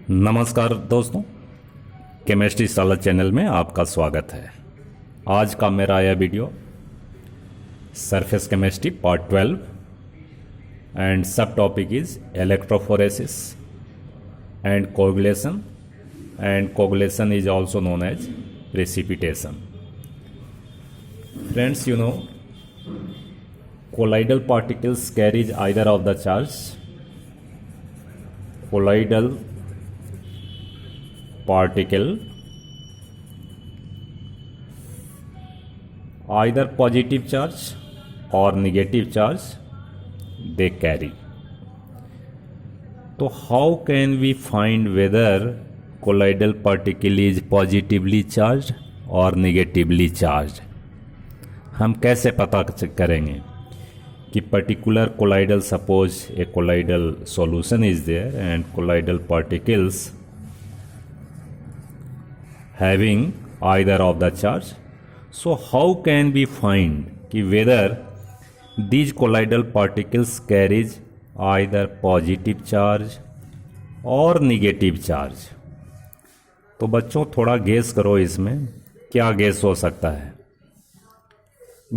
नमस्कार दोस्तों, केमिस्ट्री साला चैनल में आपका स्वागत है। आज का मेरा यह video surface chemistry part 12 and sub topic is electrophoresis and coagulation is also known as precipitation. Friends, you know colloidal particles carries either of the charge. Colloidal particle either positive charge or negative charge they carry. So how can we find whether colloidal particle is positively charged or negatively charged? हम कैसे पता करेंगे कि particular colloidal, suppose a colloidal solution is there and colloidal particles having either of the charge. So how can we find कि whether these colloidal particles carries either positive charge or negative charge? तो बच्चों थोड़ा guess करो, इसमें क्या guess हो सकता है।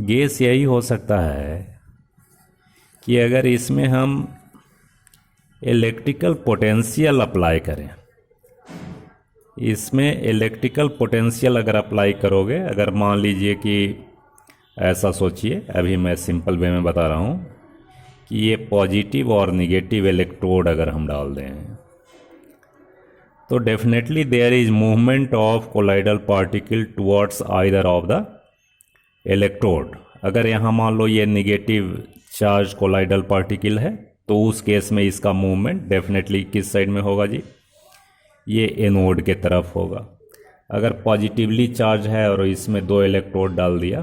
गेस यही हो सकता है कि अगर इसमें हम इलेक्ट्रिकल पोटेंशियल अप्लाई करें, इसमें इलेक्ट्रिकल पोटेंशियल अगर अप्लाई करोगे, अगर मान लीजिए कि ऐसा सोचिए, अभी मैं सिंपल वे में बता रहा हूँ कि ये पॉजिटिव और निगेटिव इलेक्ट्रोड अगर हम डाल दें तो definitely there is movement of colloidal particle towards either of the electrode. अगर यहाँ मान लो ये निगेटिव चार्ज कोलाइडल पार्टिकल है तो उस केस में इसका मूवमेंट डेफिनेटली किस साइड में होगा जी, ये एनोड के तरफ होगा। अगर पॉजिटिवली चार्ज है और इसमें दो इलेक्ट्रोड डाल दिया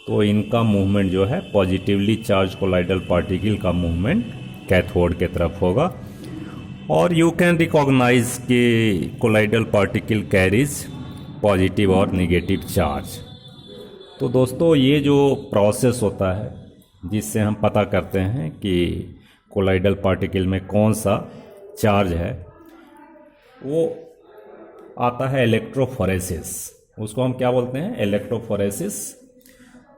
तो इनका मूवमेंट जो है, पॉजिटिवली चार्ज कोलाइडल पार्टिकल का मूवमेंट कैथोड के तरफ होगा। और यू कैन रिकॉग्नाइज कि कोलाइडल पार्टिकल कैरीज पॉजिटिव और निगेटिव चार्ज। तो दोस्तों, ये जो प्रोसेस होता है जिससे हम पता करते हैं कि कोलाइडल पार्टिकल में कौन सा चार्ज है, वो आता है इलेक्ट्रोफोरेसिस। उसको हम क्या बोलते हैं, इलेक्ट्रोफोरेसिस।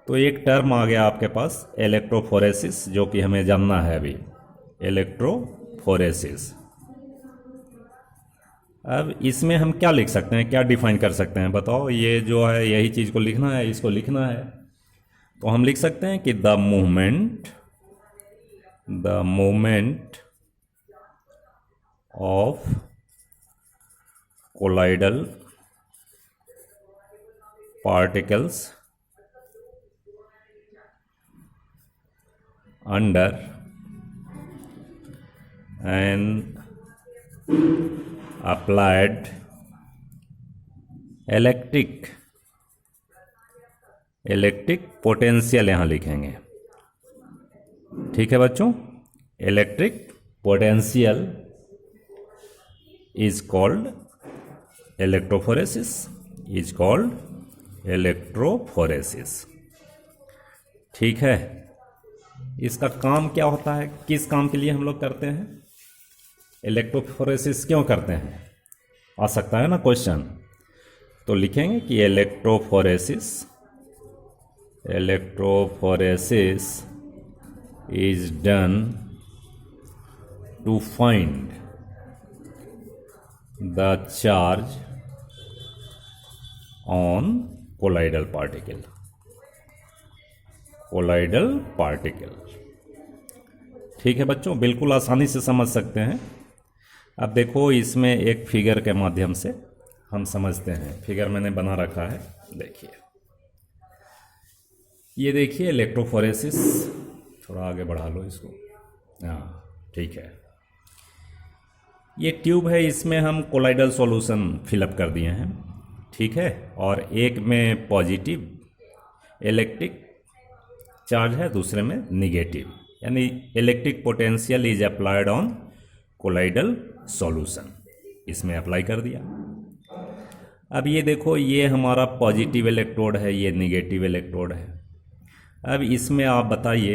तो एक टर्म आ गया आपके पास इलेक्ट्रोफोरेसिस, जो कि हमें जानना है अभी, इलेक्ट्रोफोरेसिस। अब इसमें हम क्या लिख सकते हैं, क्या डिफाइन कर सकते हैं, बताओ। ये जो है यही चीज़ को लिखना है, इसको लिखना है, तो हम लिख सकते हैं कि the movement of colloidal particles under an applied electric potential यहाँ लिखेंगे। ठीक है बच्चों, electric potential is called electrophoresis. ठीक है, इसका काम क्या होता है, किस काम के लिए हम लोग करते हैं, इलेक्ट्रोफोरेसिस क्यों करते हैं, आ सकता है ना क्वेश्चन। तो लिखेंगे कि electrophoresis is done to find the charge on colloidal particle। ठीक है बच्चों, बिल्कुल आसानी से समझ सकते हैं। अब देखो, इसमें एक फिगर के माध्यम से हम समझते हैं। फिगर मैंने बना रखा है, देखिए, ये देखिए इलेक्ट्रोफोरेसिस। थोड़ा आगे बढ़ा लो इसको, हाँ ठीक है। ये ट्यूब है, इसमें हम कोलाइडल सॉल्यूशन फिलअप कर दिए हैं, ठीक है। और एक में पॉजिटिव इलेक्ट्रिक चार्ज है, दूसरे में निगेटिव, यानी electric potential is applied on colloidal solution, इसमें अप्लाई कर दिया। अब ये देखो, ये हमारा पॉजिटिव इलेक्ट्रोड है, ये निगेटिव इलेक्ट्रोड है। अब इसमें आप बताइए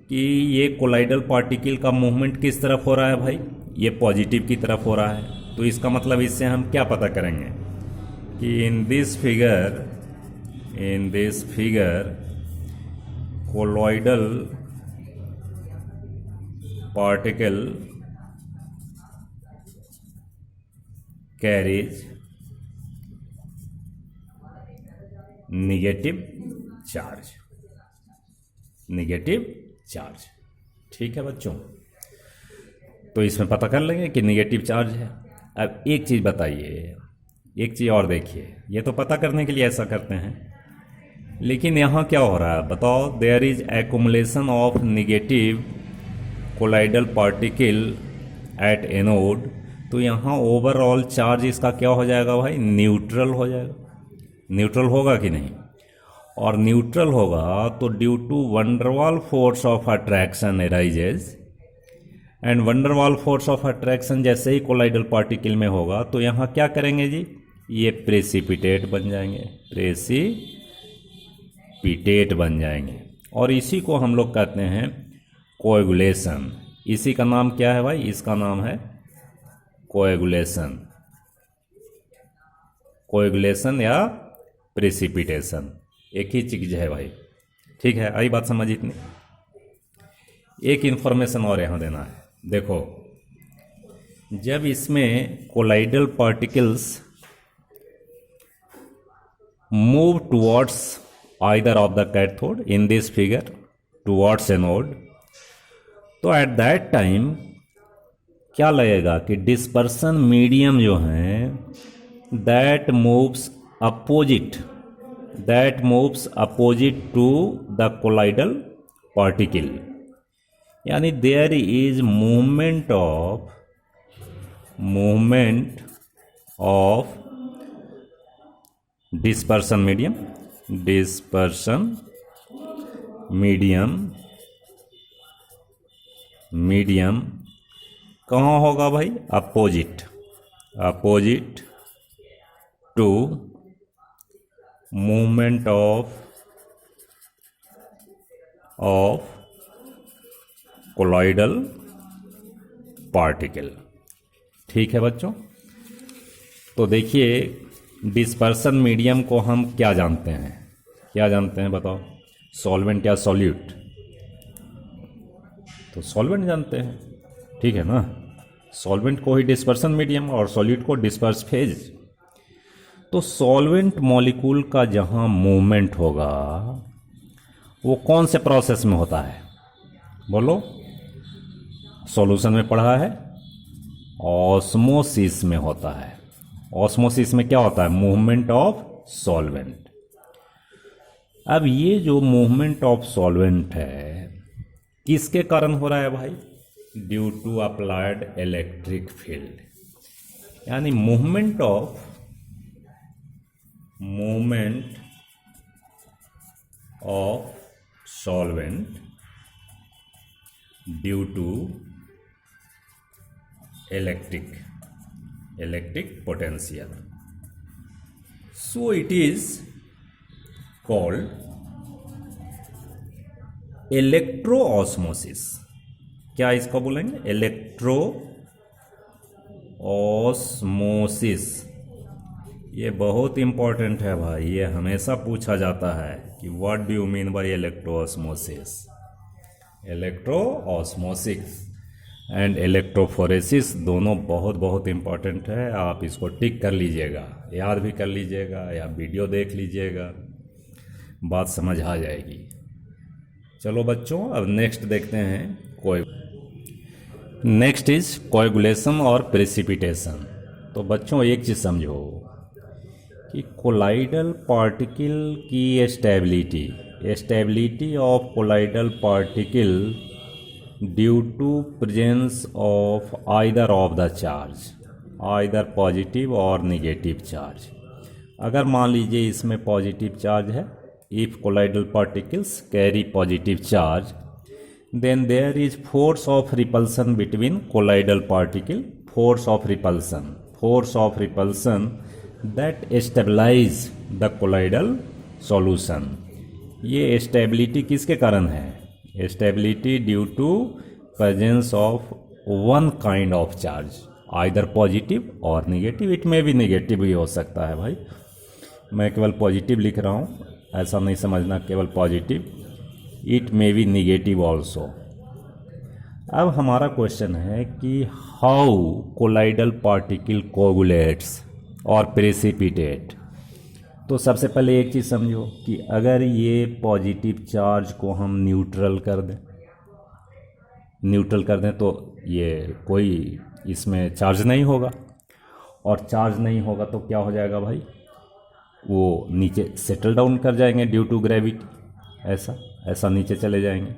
कि ये कोलाइडल पार्टिकल का मूवमेंट किस तरफ हो रहा है भाई, ये पॉजिटिव की तरफ हो रहा है, तो इसका मतलब इससे हम क्या पता करेंगे कि इन this figure colloidal particle carries negative charge. ठीक है बच्चों, तो इसमें पता कर लेंगे कि निगेटिव चार्ज है। अब एक चीज़ बताइए, एक चीज़ और देखिए, ये तो पता करने के लिए ऐसा करते हैं, लेकिन यहाँ क्या हो रहा है बताओ। There is accumulation of negative colloidal particle at anode, तो यहाँ ओवरऑल चार्ज इसका क्या हो जाएगा भाई, न्यूट्रल हो जाएगा। न्यूट्रल होगा कि नहीं, और न्यूट्रल होगा तो due to van der Waal force of attraction arises, and van der Waal force of attraction जैसे ही कोलाइडल पार्टिकल में होगा तो यहाँ क्या करेंगे जी, ये प्रेसिपिटेट बन जाएंगे, और इसी को हम लोग कहते हैं कोएगुलेशन। इसी का नाम क्या है भाई, इसका नाम है कोएगुलेशन या प्रेसिपिटेशन, एक ही चीज है भाई। ठीक है, आई बात समझ इतनी। एक इन्फॉर्मेशन और यहाँ देना है, देखो जब इसमें colloidal particles move towards either of the cathode in this figure towards anode, तो एट दैट टाइम क्या लगेगा कि डिस्पर्सन मीडियम जो है that moves opposite to the colloidal particle, यानी there is movement of dispersion medium कहाँ होगा भाई, opposite to movement of colloidal particle. ठीक है बच्चों, तो देखिए डिस्पर्सन मीडियम को हम क्या जानते हैं बताओ, सॉल्वेंट या सॉल्यूट, तो सॉल्वेंट जानते हैं, ठीक है ना। सॉल्वेंट को ही डिस्पर्सन मीडियम और सॉल्यूट को डिस्पर्स फेज। तो सॉल्वेंट मॉलिक्यूल का जहां मूवमेंट होगा वो कौन से प्रोसेस में होता है बोलो, सॉल्यूशन में पढ़ा है, ऑस्मोसिस में होता है। ऑस्मोसिस में क्या होता है, मूवमेंट ऑफ सॉल्वेंट। अब ये जो मूवमेंट ऑफ सॉल्वेंट है किसके कारण हो रहा है भाई, due to applied electric field, यानी movement of solvent due to electric potential, so it is called electroosmosis। क्या इसको बोलेंगे, इलेक्ट्रोऑस्मोसिस। ये बहुत इंपॉर्टेंट है भाई, ये हमेशा पूछा जाता है कि what do you mean by electroosmosis. Electroosmosis and electrophoresis दोनों बहुत बहुत इंपॉर्टेंट है। आप इसको टिक कर लीजिएगा, याद भी कर लीजिएगा या वीडियो देख लीजिएगा, बात समझ आ जाएगी। चलो बच्चों, अब नेक्स्ट देखते हैं नेक्स्ट इज कोएगुलेशन और प्रेसिपिटेशन। तो बच्चों एक चीज़ समझो कि कोलाइडल पार्टिकल की stability of colloidal particle due to presence of either of the charge, either positive और निगेटिव चार्ज। अगर मान लीजिए इसमें पॉजिटिव चार्ज है, if colloidal particles carry positive charge, then there is force of repulsion between colloidal particle, force of repulsion that stabilize the colloidal solution। ये stability किसके कारण है, stability due to presence of one kind of charge, either positive और negative, it में भी negative भी हो सकता है भाई। मैं केवल पॉजिटिव लिख रहा हूँ, ऐसा नहीं समझना केवल positive, it may be negative also. अब हमारा क्वेश्चन है कि हाउ कोलाइडल पार्टिकल कोगुलेट्स और प्रेसिपिटेट। तो सबसे पहले एक चीज़ समझो कि अगर ये पॉजिटिव चार्ज को हम न्यूट्रल कर दें तो ये कोई इसमें चार्ज नहीं होगा, और चार्ज नहीं होगा तो क्या हो जाएगा भाई, वो नीचे सेटल डाउन कर जाएंगे ड्यू टू ग्रेविटी, ऐसा नीचे चले जाएंगे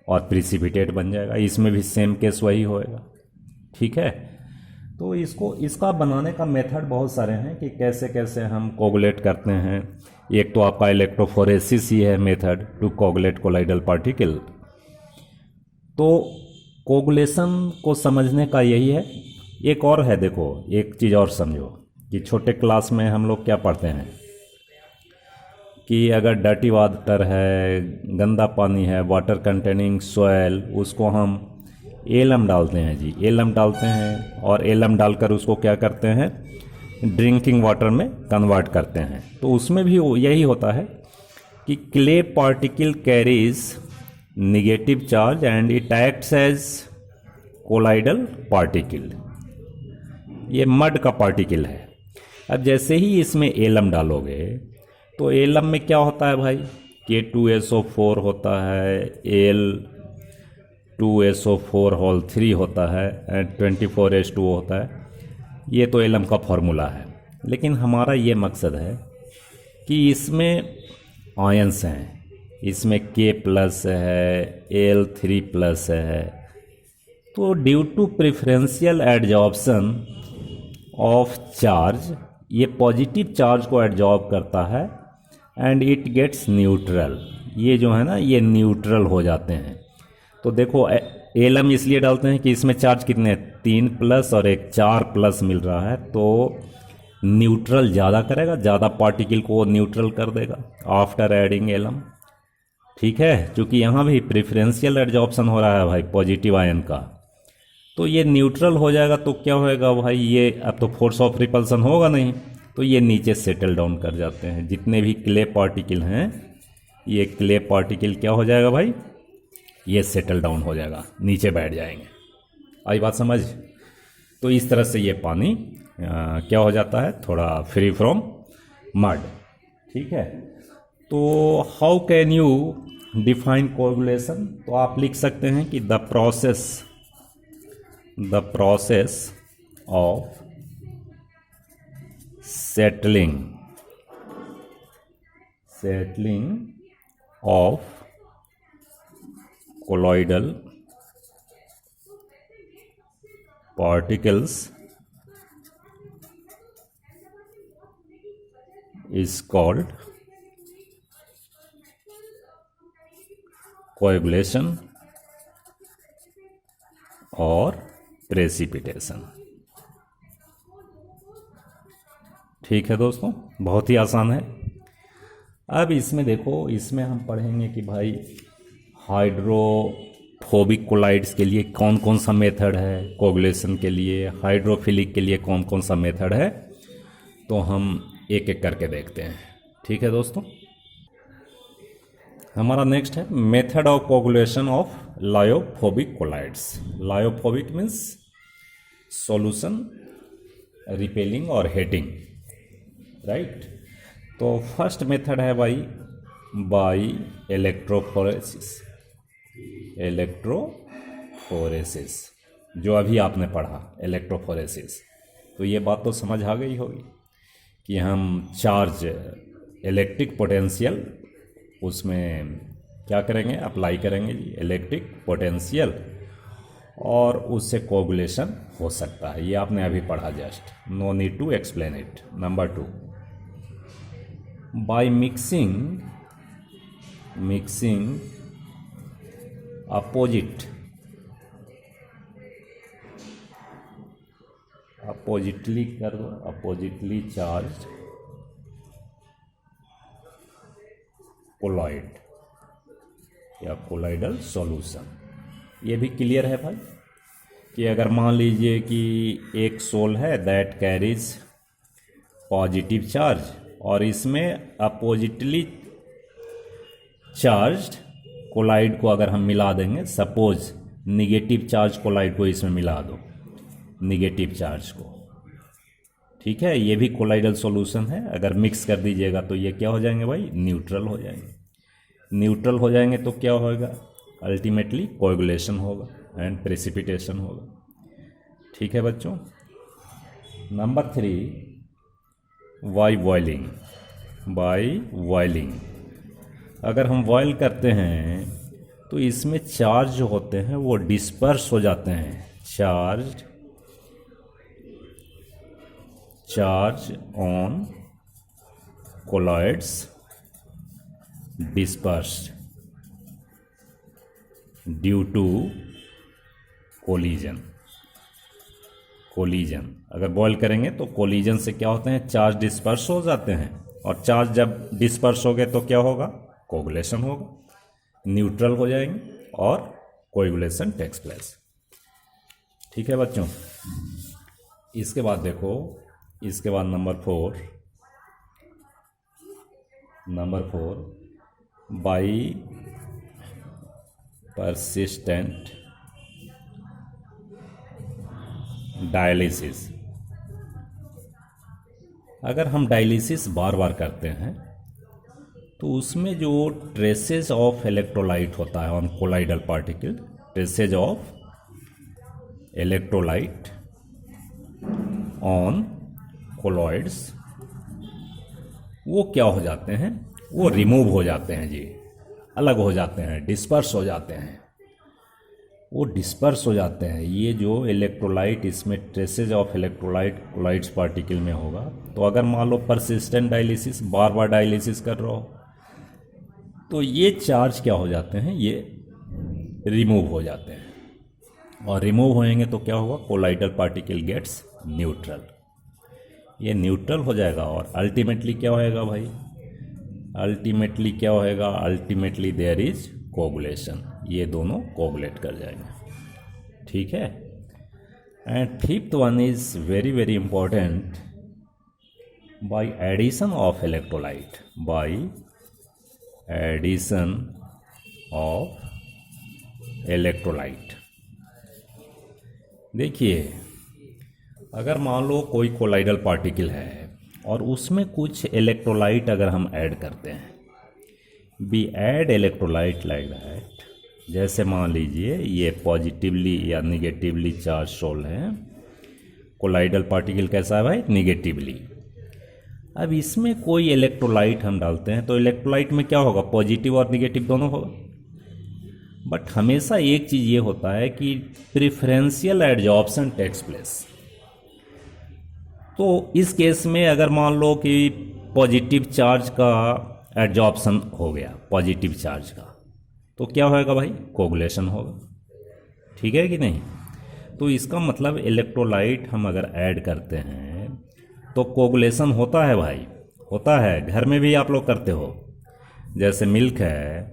और प्रिसिपिटेट बन जाएगा। इसमें भी सेम केस वही होएगा, ठीक है। तो इसका बनाने का मेथड बहुत सारे हैं कि कैसे कैसे हम कोगुलेट करते हैं। एक तो आपका इलेक्ट्रोफोरेसिस ही है method to coagulate colloidal particle. तो कोगुलेशन को समझने का यही है। एक और है, देखो एक चीज़ और समझो कि छोटे क्लास में हम लोग क्या पढ़ते हैं कि अगर डर्टी वाटर है, गंदा पानी है, वाटर कंटेनिंग सॉयल, उसको हम एलम डालते हैं जी, एलम डालते हैं, और एलम डालकर उसको क्या करते हैं, ड्रिंकिंग वाटर में कन्वर्ट करते हैं। तो उसमें भी यही होता है कि clay particle carries negative charge and it acts as colloidal particle. ये मड का पार्टिकल है। अब जैसे ही इसमें एलम डालोगे तो एलम में क्या होता है भाई, K2SO4 होता है, Al2SO4 होल 3 होता है एंड 24H2O होता है। ये तो एलम का फॉर्मूला है। लेकिन हमारा ये मकसद है कि इसमें आयंस हैं, इसमें K+ है, Al3+ है। तो due to preferential adsorption of charge, ये पॉजिटिव चार्ज को एडजॉर्ब करता है एंड इट गेट्स न्यूट्रल। ये जो है ना, ये न्यूट्रल हो जाते हैं। तो देखो एलम इसलिए डालते हैं कि इसमें चार्ज कितने, 3+ और एक 4+ मिल रहा है, तो न्यूट्रल ज़्यादा करेगा, ज़्यादा पार्टिकल को न्यूट्रल कर देगा आफ्टर एडिंग एलम, ठीक है। क्योंकि यहाँ भी प्रेफरेंशियल एडजॉर्प्शन हो रहा है भाई पॉजिटिव आयन का, तो ये न्यूट्रल हो जाएगा। तो क्या होएगा भाई, ये अब तो फोर्स ऑफ रिपल्सन होगा नहीं, तो ये नीचे सेटल डाउन कर जाते हैं। जितने भी क्ले पार्टिकल हैं, ये क्ले पार्टिकल क्या हो जाएगा भाई, ये सेटल डाउन हो जाएगा, नीचे बैठ जाएंगे। आई बात समझ। तो इस तरह से ये पानी क्या हो जाता है, थोड़ा फ्री फ्रॉम मड, ठीक है। तो how can you define coagulation. तो आप लिख सकते हैं कि the process of settling of colloidal particles is called coagulation और प्रेसिपिटेशन। ठीक है दोस्तों, बहुत ही आसान है। अब इसमें देखो, इसमें हम पढ़ेंगे कि भाई हाइड्रोफोबिक कोलाइड्स के लिए कौन कौन सा मेथड है, कोगुलेशन के लिए, हाइड्रोफिलिक के लिए कौन कौन सा मेथड है। तो हम एक एक करके देखते हैं, ठीक है दोस्तों। हमारा नेक्स्ट है method of coagulation of lyophobic colloids. Lyophobic means solution repelling और हेटिंग, राइट। तो फर्स्ट मेथड है भाई बाय इलेक्ट्रोफोरेसिस, जो अभी आपने पढ़ा इलेक्ट्रोफोरेसिस। तो ये बात तो समझ आ गई होगी कि हम चार्ज इलेक्ट्रिक पोटेंशियल उसमें क्या करेंगे, अप्लाई करेंगे जी इलेक्ट्रिक पोटेंशियल, और उससे कोगुलेशन हो सकता है। ये आपने अभी पढ़ा, just no need to explain it. Number 2, by mixing oppositely charge colloid या कोलाइडल सॉल्यूशन। ये भी क्लियर है भाई कि अगर मान लीजिए कि एक सोल है दैट कैरीज पॉजिटिव चार्ज और इसमें अपोजिटली चार्ज्ड कोलाइड को अगर हम मिला देंगे, सपोज निगेटिव चार्ज कोलाइड को इसमें मिला दो, निगेटिव चार्ज को, ठीक है, ये भी कोलाइडल सॉल्यूशन है। अगर मिक्स कर दीजिएगा तो ये क्या हो जाएंगे भाई, न्यूट्रल हो जाएंगे। न्यूट्रल हो जाएंगे तो क्या होगा, अल्टीमेटली कोएगुलेशन होगा एंड प्रेसिपिटेशन होगा। ठीक है बच्चों। Number 3, by boiling. By boiling अगर हम बॉयल करते हैं तो इसमें चार्ज जो होते हैं वो डिस्पर्स हो जाते हैं। Charge on colloids dispersed due to collision. अगर बॉयल करेंगे तो कोलिजन से क्या होते हैं, चार्ज डिस्पर्स हो जाते हैं, और चार्ज जब डिस्पर्स हो गए तो क्या होगा, कोगुलेशन होगा, न्यूट्रल हो जाएंगे और कोगुलेशन टेक्स प्लेस। ठीक है बच्चों। इसके बाद देखो, इसके बाद नंबर 4 बाई परसिस्टेंट डायलिसिस। अगर हम डायलिसिस बार बार करते हैं तो उसमें जो ट्रेसेज ऑफ इलेक्ट्रोलाइट होता है on colloidal particle, traces of electrolyte on colloids, वो क्या हो जाते हैं, वो रिमूव हो जाते हैं जी, अलग हो जाते हैं, डिस्पर्स हो जाते हैं, वो डिस्पर्स हो जाते हैं। ये जो इलेक्ट्रोलाइट, इसमें traces of electrolyte colloids particle में होगा, तो अगर मान लो परसिस्टेंट डायलिसिस, बार बार डायलिसिस कर रहा हो, तो ये चार्ज क्या हो जाते हैं, ये रिमूव हो जाते हैं, और रिमूव होएंगे तो क्या होगा, कोलाइडल पार्टिकल गेट्स न्यूट्रल। ये न्यूट्रल हो जाएगा और अल्टीमेटली क्या होएगा भाई, अल्टीमेटली क्या होएगा, अल्टीमेटली देयर इज कोगुलेशन। ये दोनों कोगुलेट कर जाएंगे। ठीक है। And fifth one is very very important, by addition of electrolyte. By addition of electrolyte. देखिए, अगर मान लो कोई कोलाइडल पार्टिकल है और उसमें कुछ इलेक्ट्रोलाइट अगर हम ऐड करते हैं, we add electrolyte like that, जैसे मान लीजिए ये पॉजिटिवली या निगेटिवली चार्ज सोल है, कोलाइडल पार्टिकल कैसा है भाई, निगेटिवली। अब इसमें कोई इलेक्ट्रोलाइट हम डालते हैं तो इलेक्ट्रोलाइट में क्या होगा, पॉजिटिव और निगेटिव दोनों होगा। बट हमेशा एक चीज़ ये होता है कि प्रेफरेंशियल एडजॉर्प्शन टेक्स प्लेस। तो इस केस में अगर मान लो कि पॉजिटिव चार्ज का एडजॉर्प्शन हो गया, पॉजिटिव चार्ज का, तो क्या होएगा भाई, कोगुलेशन होगा। ठीक है कि नहीं। तो इसका मतलब इलेक्ट्रोलाइट हम अगर ऐड करते हैं तो कोगुलेशन होता है भाई, होता है। घर में भी आप लोग करते हो, जैसे मिल्क है,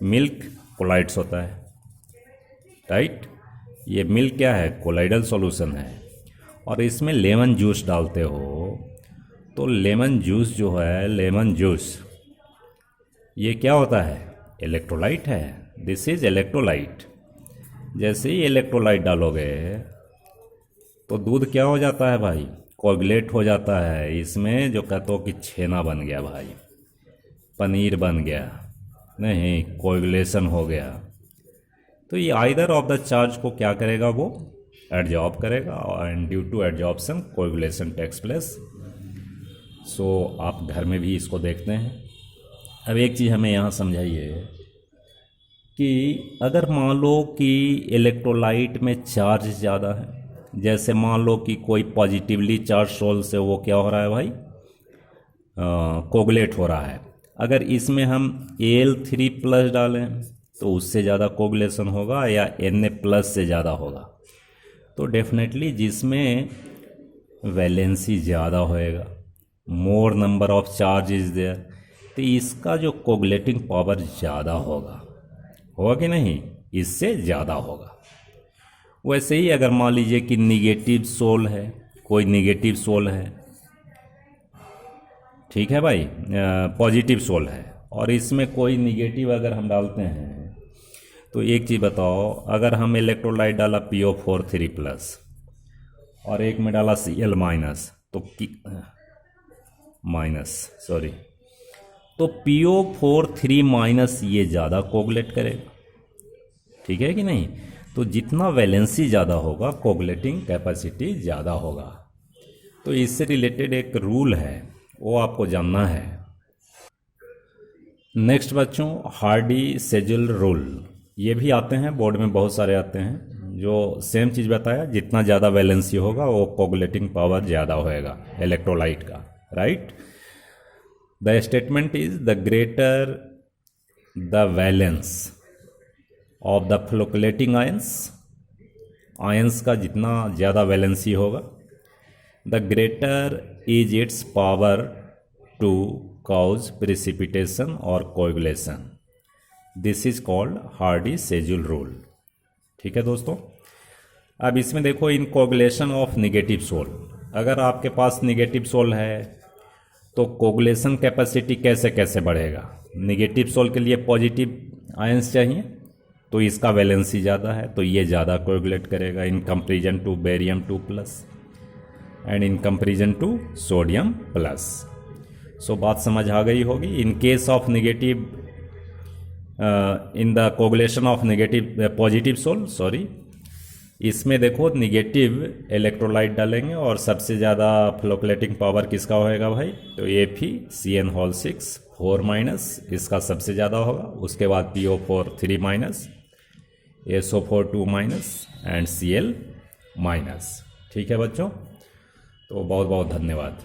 मिल्क कोलाइड्स होता है, राइट। ये मिल्क क्या है, कोलाइडल सॉल्यूशन है, और इसमें लेमन जूस डालते हो तो लेमन जूस जो है, लेमन जूस ये क्या होता है, इलेक्ट्रोलाइट है। This is electrolyte. जैसे ही इलेक्ट्रोलाइट डालोगे तो दूध क्या हो जाता है भाई, कोगुलेट हो जाता है। इसमें जो कहते हो कि छेना बन गया भाई, पनीर बन गया, नहीं, कोगुलेशन हो गया। तो ये आइदर ऑफ द चार्ज को क्या करेगा, वो एडजॉर्ब करेगा, and due to adsorption coagulation takes place. So आप घर में भी इसको देखते हैं। अब एक चीज़ हमें यहाँ समझाइए कि अगर मान लो कि इलेक्ट्रोलाइट में चार्ज ज़्यादा है, जैसे मान लो कि कोई पॉजिटिवली चार्ज सोल से वो क्या हो रहा है भाई, कोगुलेट हो रहा है। अगर इसमें हम Al3+ डालें तो उससे ज़्यादा कोगुलेशन होगा, या Na+ से ज़्यादा होगा। तो डेफिनेटली जिसमें वैलेंसी ज़्यादा होएगा, more number of charge is there, तो इसका जो कोगुलेटिंग पावर ज़्यादा होगा कि नहीं, इससे ज़्यादा होगा। वैसे ही अगर मान लीजिए कि निगेटिव सोल है, कोई निगेटिव सोल है, ठीक है भाई, पॉजिटिव सोल है, और इसमें कोई निगेटिव अगर हम डालते हैं, तो एक चीज़ बताओ, अगर हम इलेक्ट्रोलाइट डाला PO4 3+ और एक में डाला Cl माइनस, तो तो PO4 3- ये ज़्यादा कोगुलेट करेगा, ठीक है कि नहीं। तो जितना वैलेंसी ज़्यादा होगा कोगुलेटिंग कैपेसिटी ज़्यादा होगा। तो इससे रिलेटेड एक रूल है, वो आपको जानना है। नेक्स्ट बच्चों, हार्डी सेजुल रूल, ये भी आते हैं बोर्ड में, बहुत सारे आते हैं, जो सेम चीज़ बताया, जितना ज़्यादा वैलेंसी होगा वो कोगुलेटिंग पावर ज़्यादा होएगा इलेक्ट्रोलाइट का, right. The statement is the greater the valence of the flocculating ions का जितना ज़्यादा वैलेंसी होगा, the greater is its power to cause precipitation और coagulation. This is called Hardy Schulze rule, ठीक है दोस्तों। अब इसमें देखो, in coagulation of negative sol, अगर आपके पास निगेटिव सोल है तो कोएगुलेशन कैपेसिटी कैसे कैसे बढ़ेगा। निगेटिव सोल के लिए पॉजिटिव आयंस चाहिए, तो इसका वैलेंसी ज़्यादा है, तो ये ज़्यादा कोएगुलेट करेगा in comparison to barium 2+ and in comparison to sodium plus. So बात समझ आ गई होगी। In case of negative, in the coagulation of negative positive sol, इसमें देखो निगेटिव इलेक्ट्रोलाइट डालेंगे और सबसे ज़्यादा फ्लोकुलेटिंग पावर किसका होएगा भाई, तो Fe(CN6) 4-, इसका सबसे ज़्यादा होगा। उसके बाद PO4 3-, SO4 2- एंड Cl-। ठीक है बच्चों, तो बहुत बहुत धन्यवाद।